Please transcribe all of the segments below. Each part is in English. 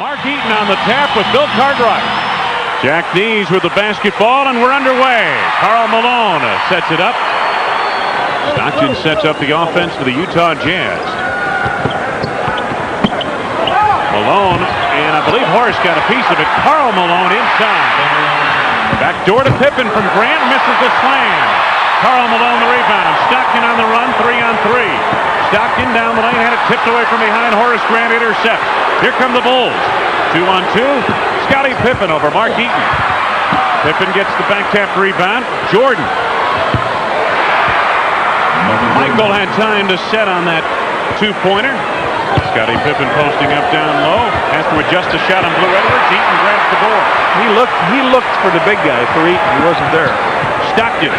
Mark Eaton on the tap with Bill Cartwright. Jack Nees with the basketball, and we're underway. Karl Malone sets it up. Stockton sets up the offense for the Utah Jazz. Malone, and I believe Horace got a piece of it. Karl Malone inside. Back door to Pippen from Grant, misses the slam. Karl Malone the rebound. Stockton on the run, 3-on-3. Stockton down the lane, had it tipped away from behind. Horace Grant intercepts. Here come the Bulls. 2-on-2. Scottie Pippen over Mark Eaton. Pippen gets the back tap rebound. Jordan. Michael had time to set on that two-pointer. Scottie Pippen posting up down low. Has to adjust the shot on Blue Edwards. Eaton grabs the board. He looked for the big guy for Eaton. He wasn't there. Stockton.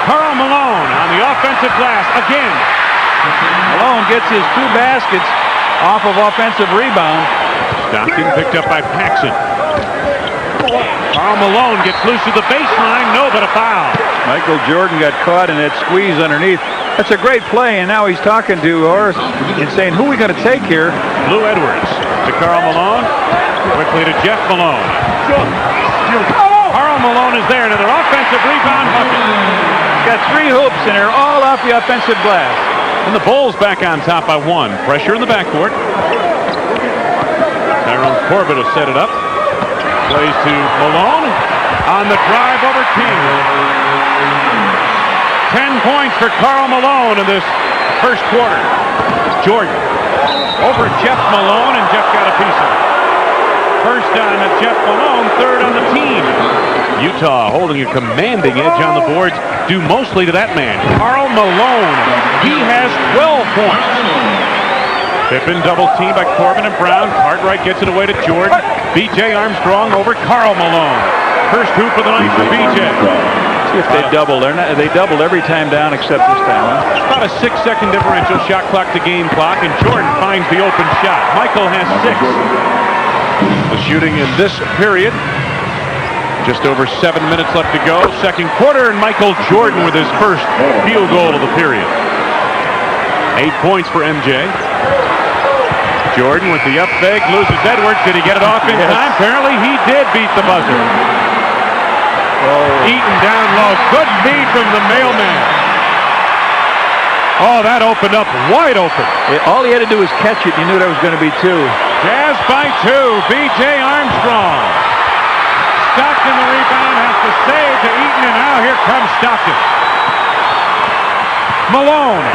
Karl Malone on the offensive glass again. Malone gets his two baskets off of offensive rebound. Stockton picked up by Paxson. Karl Malone gets loose to the baseline. No, but a foul. Michael Jordan got caught in that squeeze underneath. That's a great play, and now he's talking to Horace and saying, who are we going to take here? Blue Edwards to Karl Malone. Quickly to Jeff Malone. Karl Malone is there. Another offensive rebound bucket. He's got 3 hoops, and they're all off the offensive glass. And the Bulls back on top by 1. Pressure in the backcourt. Tyrone Corbett has set it up. Plays to Malone on the drive over King. 10 points for Karl Malone in this first quarter. Jordan over Jeff Malone, and Jeff got a piece of it. First on Jeff Malone, third on the team. Utah holding a commanding edge on the boards due mostly to that man, Karl Malone. He has 12 points. Pippen double team by Corbin and Brown. Cartwright gets it away to Jordan. B.J. Armstrong over Karl Malone. First hoop of the night for B.J. If they double, they doubled every time down except this time. Huh? About a 6-second differential, shot clock to game clock, and Jordan finds the open shot. Michael has 6. The shooting in this period. Just over 7 minutes left to go. Second quarter, and Michael Jordan with his first field goal of the period. 8 points for MJ. Jordan with the up fake, loses Edwards. Did he get it off in time? Apparently he did beat the buzzer. Eaton down low. Good feed from the mailman. Oh, that opened up wide open. All he had to do was catch it. You knew there was going to be 2. Jazz by 2. B.J. Armstrong. Stockton the rebound, has to save to Eaton, and now here comes Stockton. Malone.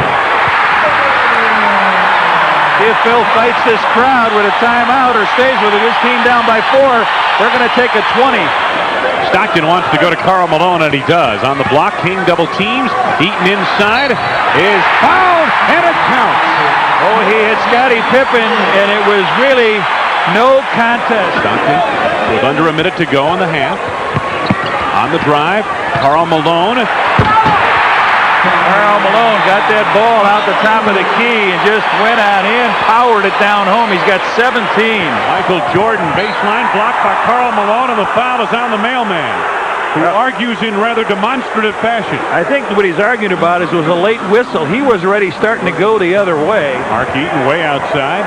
If Phil fights this crowd with a timeout or stays with it, his team down by 4, they're going to take a 20. Stockton wants to go to Karl Malone, and he does. On the block, King double teams. Eaton inside is fouled, and it counts. Oh, he hit Scottie Pippen, and it was really no contest. Stockton with under a minute to go in the half. On the drive, Karl Malone. Karl Malone got that ball out the top of the key and just went on in, powered it down home. He's got 17. Michael Jordan, baseline blocked by Karl Malone, and the foul is on the mailman, who argues in rather demonstrative fashion. I think what he's arguing about is it was a late whistle. He was already starting to go the other way. Mark Eaton way outside.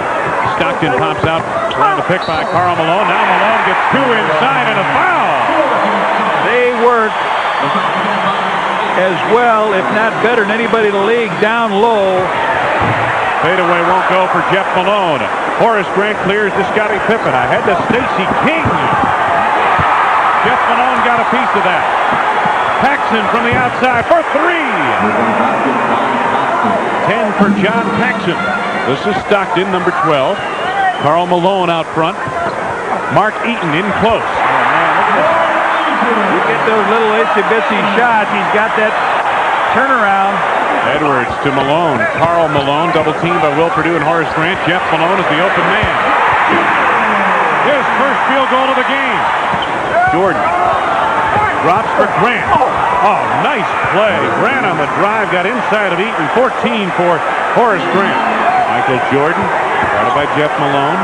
Stockton pops out, trying to pick by Karl Malone. Now Malone gets 2 inside and a foul. They work as well, if not better than anybody in the league down low. Fadeaway won't go for Jeff Malone. Horace Grant clears to Scottie Pippen. Ahead to Stacey King. Jeff Malone got a piece of that. Paxson from the outside for 3. 10 for John Paxson. This is Stockton, number 12. Karl Malone out front. Mark Eaton in close. You get those little itsy-bitsy shots. He's got that turnaround. Edwards to Malone. Karl Malone, double teamed by Will Perdue and Horace Grant. Jeff Malone is the open man. His first field goal of the game. Jordan drops for Grant. Oh, nice play. Grant on the drive, got inside of Eaton. 14 for Horace Grant. Michael Jordan, guarded by Jeff Malone.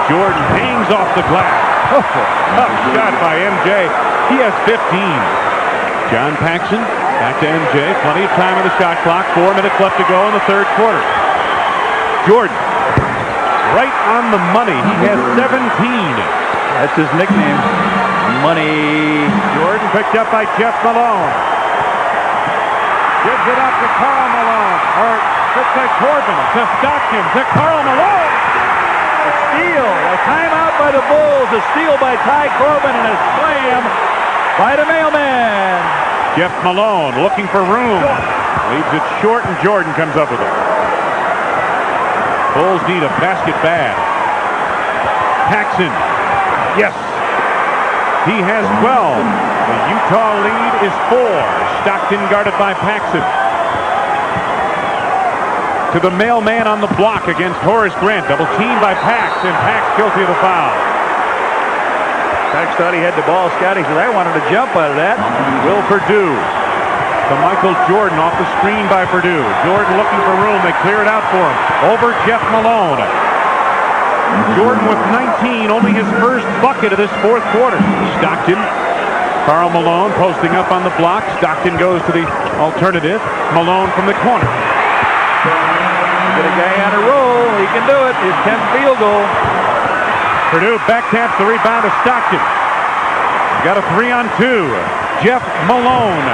Jordan hangs off the glass. Oh, tough shot by MJ. He has 15. John Paxson back to MJ. Plenty of time on the shot clock. 4 minutes left to go in the third quarter. Jordan right on the money. He has 17. That's his nickname. Money. Jordan picked up by Jeff Malone. Gives it up to Karl Malone. Or looks like Corbin to Stockton to Karl Malone. A steal. A timeout by the Bulls. A steal by Ty Corbin and a slam by the mailman. Jeff Malone looking for room. Leaves it short and Jordan comes up with it. Bulls need a basket bad. Paxson. Yes. He has 12. The Utah lead is 4. Stockton guarded by Paxson. To the mailman on the block against Horace Grant. Double team by Pax, and Pax guilty of the foul. Pax thought he had the ball. Scotty said, I wanted to jump out of that. Will Perdue to Michael Jordan off the screen by Perdue. Jordan looking for room. They clear it out for him. Over Jeff Malone. Jordan with 19, only his first bucket of this fourth quarter. Stockton. Karl Malone posting up on the block. Stockton goes to the alternative. Malone from the corner. Get a guy on a roll. He can do it. His 10th field goal. Perdue back taps the rebound to Stockton. Got a 3-on-2. Jeff Malone.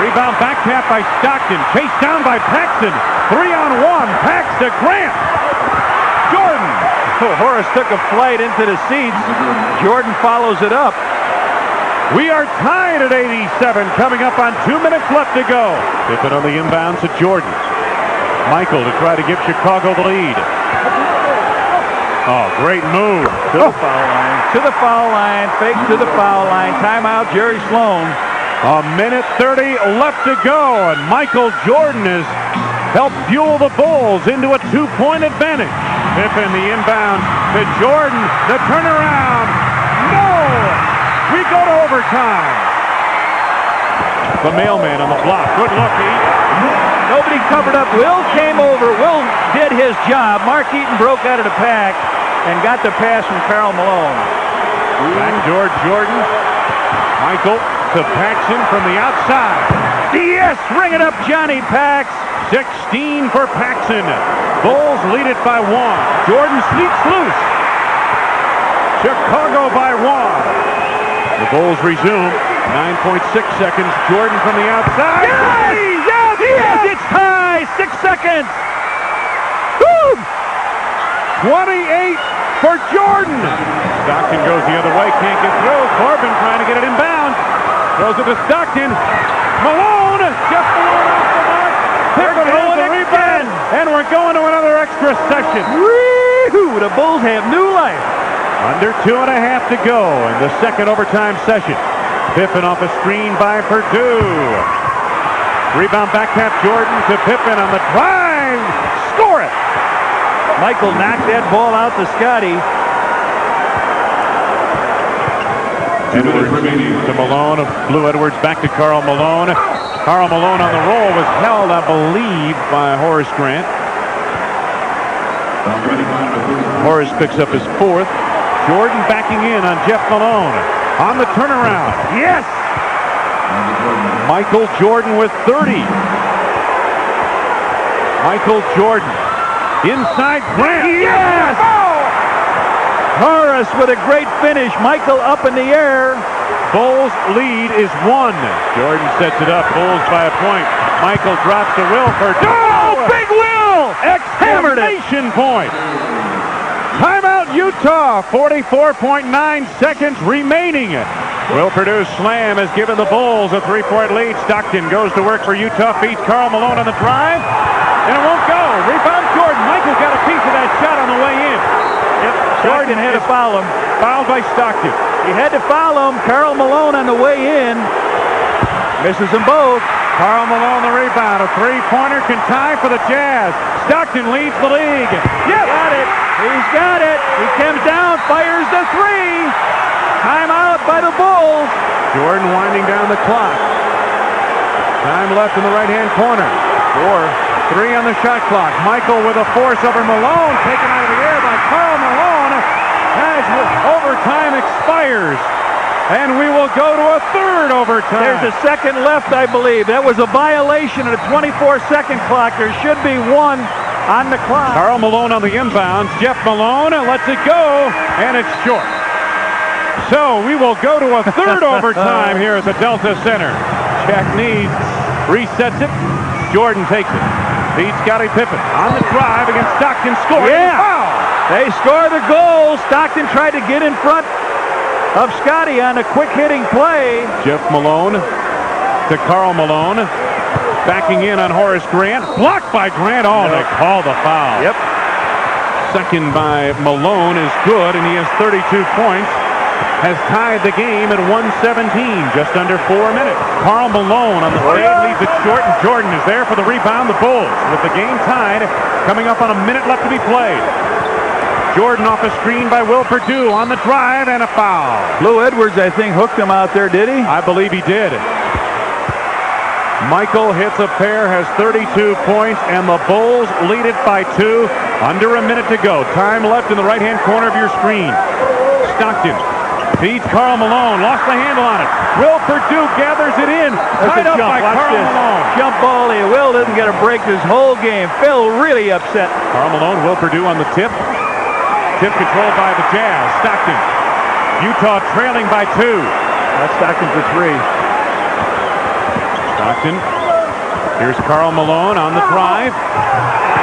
Rebound back tap by Stockton. Chased down by Paxson. 3-on-1. Pax to Grant. Jordan. Oh, Horace took a flight into the seats. Jordan follows it up. We are tied at 87. Coming up on 2 minutes left to go. Pippen on the inbounds to Jordan. Michael to try to give Chicago the lead. Oh, great move. To the foul line. To the foul line. Fake to the foul line. Timeout, Jerry Sloan. A minute 30 left to go, and Michael Jordan has helped fuel the Bulls into a 2-point advantage. Pippen the inbound to Jordan. The turnaround. No! We go to overtime. The mailman on the block. Good look, Pete. Nobody covered up. Will came over. Will did his job. Mark Eaton broke out of the pack and got the pass from Karl Malone. Backdoor Jordan. Michael to Paxson from the outside. Yes! Ring it up, Johnny Pax. 16 for Paxson. Bulls lead it by 1. Jordan sneaks loose. Chicago by 1. The Bulls resume. 9.6 seconds. Jordan from the outside. Yes! Yes! It's tied! 6 seconds. Woo! 28 for Jordan. Stockton goes the other way. Can't get through. Corbin trying to get it inbound. Throws it to Stockton. Malone. Jeff Malone off the mark. They're going to hold the rebound. And we're going to another extra session. Woo-hoo! The Bulls have new life. Under 2.5 to go in the second overtime session. Pippen off a screen by Perdue. Rebound back tap Jordan to Pippen on the drive. Score it. Michael knocked that ball out to Scotty. Edwards to Malone. Blue Edwards back to Karl Malone. Karl Malone on the roll was held, I believe, by Horace Grant. Horace picks up his 4th. Jordan backing in on Jeff Malone. On the turnaround. Yes! Michael Jordan with 30. Michael Jordan. Inside Grant. Yes! Horace with a great finish. Michael up in the air. Bulls lead is 1. Jordan sets it up. Bulls by a point. Michael drops to Will Perdue. Oh, big Will! Exclamation point. Timeout Utah. 44.9 seconds remaining. Will Perdue's slam has given the Bulls a 3-point lead. Stockton goes to work for Utah. Feeds Karl Malone on the drive. And it won't go. Rebound Jordan. Michael got a piece of that shot on the way in. Yep. Jordan had to foul him. Fouled by Stockton. He had to foul him. Karl Malone on the way in. Misses them both. Karl Malone the rebound. A 3-pointer can tie for the Jazz. Stockton leads the league. Yes! Got it. He's got it. He comes down, fires the 3. Timeout by the Bulls. Jordan winding down the clock. Time left in the right-hand corner. 4-3 on the shot clock. Michael with a force over Malone. Taken out of the air by Karl Malone. As overtime expires. And we will go to a 3rd overtime. There's a second left, I believe. That was a violation of the 24-second clock. There should be 1 on the clock. Karl Malone on the inbound. Jeff Malone lets it go, and it's short. So we will go to a third overtime here at the Delta Center. Jack Needs resets it. Jordan takes it. Beats Scottie Pippen on the drive against Stockton. Scores. Yeah. Foul. They score the goal. Stockton tried to get in front of Scottie on a quick hitting play. Jeff Malone to Karl Malone. Backing in on Horace Grant. Blocked by Grant. Oh, they call the foul. Yep. Second by Malone is good, and he has 32 points. Has tied the game at 117, just under 4 minutes. Karl Malone on the fade leaves it short, and Jordan is there for the rebound. The Bulls with the game tied, coming up on a minute left to be played. Jordan off a screen by Will Perdue on the drive, and a foul. Lou Edwards, I think, hooked him out there, did he? I believe he did. Michael hits a pair, has 32 points, and the Bulls lead it by 2. Under a minute to go. Time left in the right-hand corner of your screen. Stockton beats Karl Malone, lost the handle on it. Will Perdue gathers it in, tied up by Karl Malone. Jump ball. Will didn't get a break this whole game. Phil really upset. Karl Malone, Will Perdue on the tip. Tip controlled by the Jazz. Stockton. Utah trailing by 2. That's Stockton for 3. Stockton. Here's Karl Malone on the drive.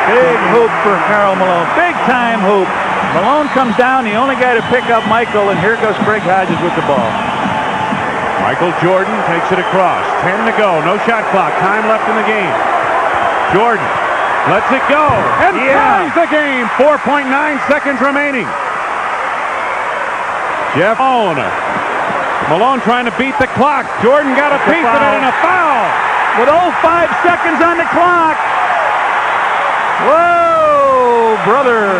Big hoop for Karl Malone. Big time hoop. Malone comes down, the only guy to pick up Michael, and here goes Craig Hodges with the ball. Michael Jordan takes it across. 10 to go. No shot clock. Time left in the game. Jordan lets it go and ties the game. 4.9 seconds remaining. Jeff Malone trying to beat the clock. Jordan got a piece of it and a foul. With 5 seconds on the clock. Whoa, brother.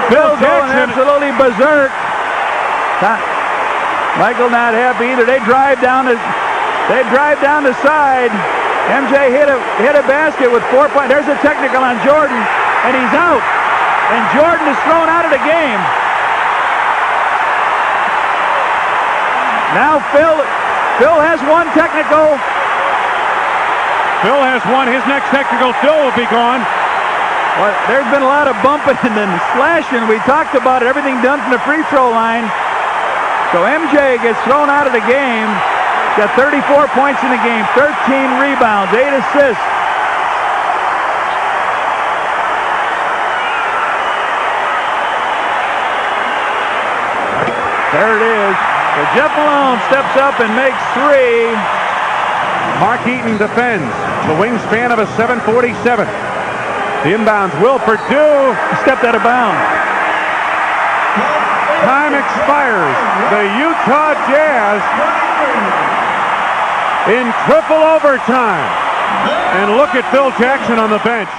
Phil Jackson absolutely berserk. Michael not happy either. They drive down the side. MJ hit a basket with 4 points. There's a technical on Jordan, and he's out. And Jordan is thrown out of the game. Now Phil has one technical. Phil has one. His next technical, Phil will be gone. Well, there's been a lot of bumping and slashing. We talked about it. Everything done from the free throw line. So MJ gets thrown out of the game. Got 34 points in the game, 13 rebounds, 8 assists. There it is. So Jeff Malone steps up and makes 3. Mark Eaton defends. The wingspan of a 7'47". The inbounds, Will Perdue. Stepped out of bounds. Time expires. The Utah Jazz in triple overtime. And look at Phil Jackson on the bench.